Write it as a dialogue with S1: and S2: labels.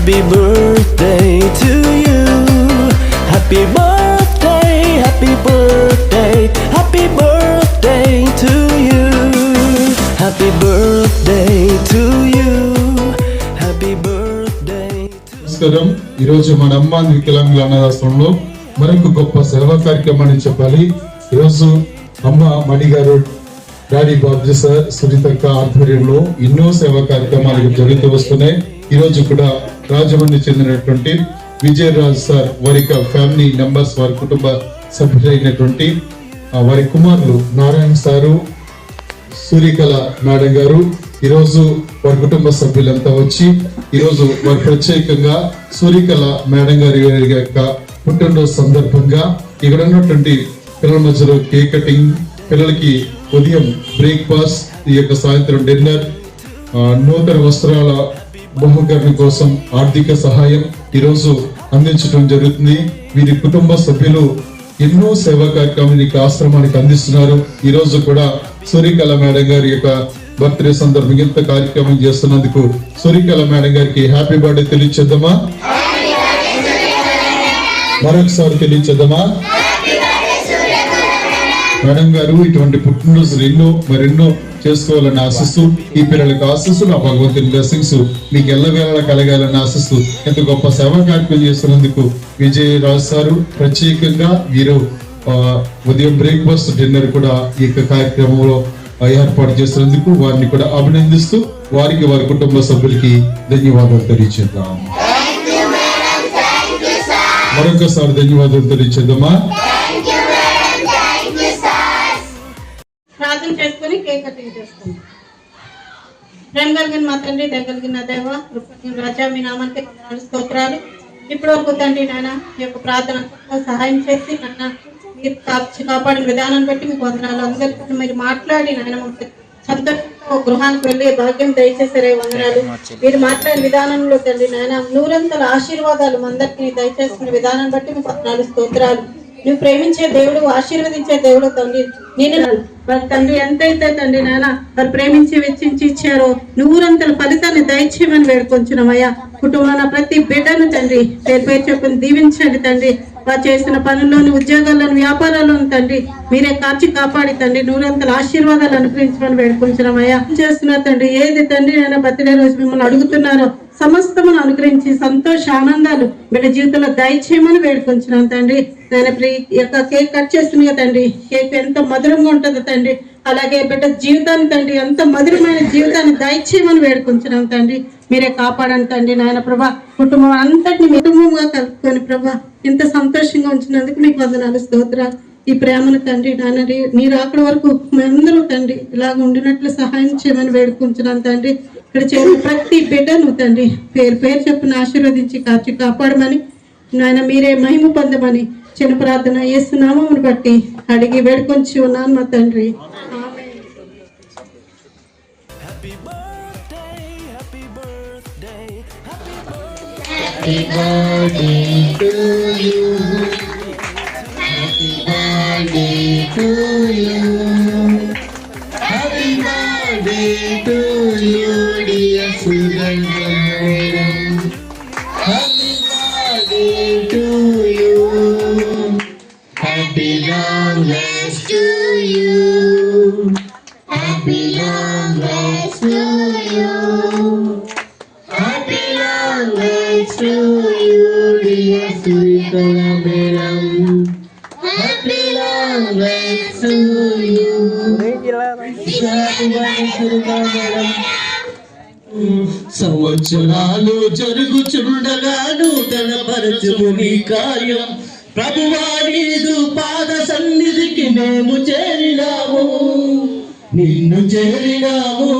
S1: Happy birthday to you. Happy birthday, happy birthday, happy birthday to you. Happy birthday to you. Happy birthday to you.
S2: నమస్కారం. ఈరోజు మన అమ్మ వికలాంగుల అనాథాశ్రమంలో మరొక గొప్ప సేవా కార్యక్రమాన్ని చెప్పాలి. ఈరోజు అమ్మ మణి గారు, డాడీ బాబ్జీ సార్, సునీతక్క ఆధ్వర్యంలో ఎన్నో సేవా కార్యక్రమాలు జరుగుతూ వస్తున్నాయి. ఈ రోజు కూడా రాజమండ్రి చెందినటువంటి విజయరాజ్ సార్ వారి ఫ్యామిలీ మెంబర్స్, వారి కుటుంబ సభ్యులైనటువంటి వారి కుమారులు నారాయణ సారు, సూర్యకళ మేడం గారు ఈరోజు వారి కుటుంబ సభ్యులంతా వచ్చి ఈరోజు వారు ప్రత్యేకంగా సూర్యకళ మేడం గారి యొక్క పుట్టినరోజు సందర్భంగా ఇక్కడ ఉన్నటువంటి పిల్లల మధ్యలో కేక్ కటింగ్, పిల్లలకి ఉదయం బ్రేక్ఫాస్ట్, ఈ యొక్క సాయంత్రం డిన్నర్, నూతన వస్త్రాల బహుకరణ కోసం ఆర్థిక సహాయం ఈరోజు అందించడం జరుగుతుంది. వీరి కుటుంబ సభ్యులు ఎన్నో సేవా కార్యక్రమాన్ని ఆశ్రమానికి అందిస్తున్నారు. ఈ రోజు కూడా సూర్యకళ మేడం గారి యొక్క బర్త్డే సందర్భంగా ఇంత కార్యక్రమం చేస్తున్నందుకు సూర్యకళ మేడం గారికి హ్యాపీ బర్త్డే తెలియచేద్దామా? మరొకసారి తెలియచేద్దామా? మేడం గారు ఇటువంటి పుట్టినరోజులు మరెన్నో చేసుకోవాలని ఆశిస్తూ, ఈ పిల్లలకు ఆశిస్తూ, నా భగవంతుని బ్లెస్సింగ్స్ మీకు ఎల్లవేళ కలగాలని ఆశిస్తూ ఎంత గొప్ప సేవా కార్యక్రమం చేస్తున్నందుకు విజయరాజు సారు ప్రత్యేకంగా వీరు ఉదయం బ్రేక్ఫాస్ట్, డిన్నర్ కూడా ఈ యొక్క కార్యక్రమంలో ఏర్పాటు చేస్తున్నందుకు వారిని కూడా అభినందిస్తూ వారికి వారి కుటుంబ సభ్యులకి ధన్యవాదాలు తెలియచేద్దాం. మరొకసారి ధన్యవాదాలు తెలియచేద్దామా?
S3: ప్రార్థన చేసుకుని కేక్ కటింగ్ చేసుకుందాం. ప్రేమ కలిగిన మా తండ్రి, దయగలిగిన దేవ, కృపగలిగిన రాజా, మీ నామానికి వందనాలు, స్తోత్రాలు. ఇప్పటి వరకు తండ్రి నాన్న ఈ యొక్క ప్రార్థన సహాయం చేసి నాన్న మీరు కాపాడిన విధానాన్ని బట్టి మీకు వందనాలు. అందరికీ మీరు మాట్లాడి నాయన సంతోషంతో గృహానికి వెళ్ళే భాగ్యం దయచేసరే వందనాలు. మీరు మాట్లాడిన విధానంలో తండ్రి నాయన నూరంతల ఆశీర్వాదాలు అందరికీ దయచేసిన విధానాన్ని బట్టి మీకు వందనాలు, స్తోత్రాలు. నువ్వు ప్రేమించే దేవుడు, ఆశీర్వదించే దేవుడు తండ్రి. నేను వారి తండ్రి ఎంతైతే తండ్రి నాన్న వారు ప్రేమించి వెచ్చించి ఇచ్చారో నూరంతల ఫలితాన్ని దయచేయమని వేడుకొంచున్నామయ్యా. కుటుంబాన ప్రతి బిడ్డను తండ్రి పేరు పేరు చెప్పుని దీవించండి తండ్రి. వారు చేసిన పనుల్లోని, ఉద్యోగాల్లోని, వ్యాపారాల్లోని తండ్రి మీరే కాచి కాపాడి తండ్రి నూరంతల ఆశీర్వాదాలు అనుగ్రహించమని వేడుకొంచున్నామయ్యా. చేస్తున్నారు తండ్రి, ఏది తండ్రి నాన్న బర్త్డే రోజు మిమ్మల్ని అడుగుతున్నారో సమస్తమును అనుగ్రహించి సంతోష ఆనందాలు బిడ్డ జీవితంలో దయచేయమని వేడుకొంచున్నాం తండ్రి. ఆయన యొక్క కేక్ కట్ చేస్తుంది తండ్రి, కేక్ ఎంత మధురంగా ఉంటుందో తండ్రి, అలాగే బిడ్డ జీవితాన్ని తండ్రి ఎంత మధురమైన జీవితాన్ని దయచేయమని వేడుకొంచున్నాం తండ్రి. మీరే కాపాడండి తండ్రి నాయన ప్రభా. కుటుంబం అంతటిని కుటుంబంగా కలుపుకొని ప్రభా ఇంత సంతోషంగా ఉంచినందుకు మీకు వందనాలు, స్తోత్రాలు. ఈ ప్రేమను తండ్రి నాన్న మీరు అక్కడి వరకు మేమందరూ తండ్రి ఇలాగ ఉండినట్లు సహాయం చేయమని వేడుకుంటున్నాను తండ్రి. ఇక్కడ చేసిన ప్రతి బిడ్డను తండ్రి పేరు పేరు చెప్పున ఆశీర్వదించి కాచి కాపాడమని నాయన మీరే మహిమ పొందమని చిన్న ప్రార్థన యేసునామమును బట్టి అడిగి వేడుకొంచి ఉన్నాను మా తండ్రి.
S4: Happy birthday to you. Happy birthday to you. Happy birthday to you, dear Sugandha madam. Happy birthday to you. Happy long life to you. Happy long life to you. Happy long life to you, dear Sugandha madam. Happy long life to you. సంవత్సరాలు జరుగుచుండగా నూతన పరచుము నీ కార్యం ప్రభువా, నీదు పాద సన్నిధికి మేము చేరినాము, నిన్ను చేరినాము.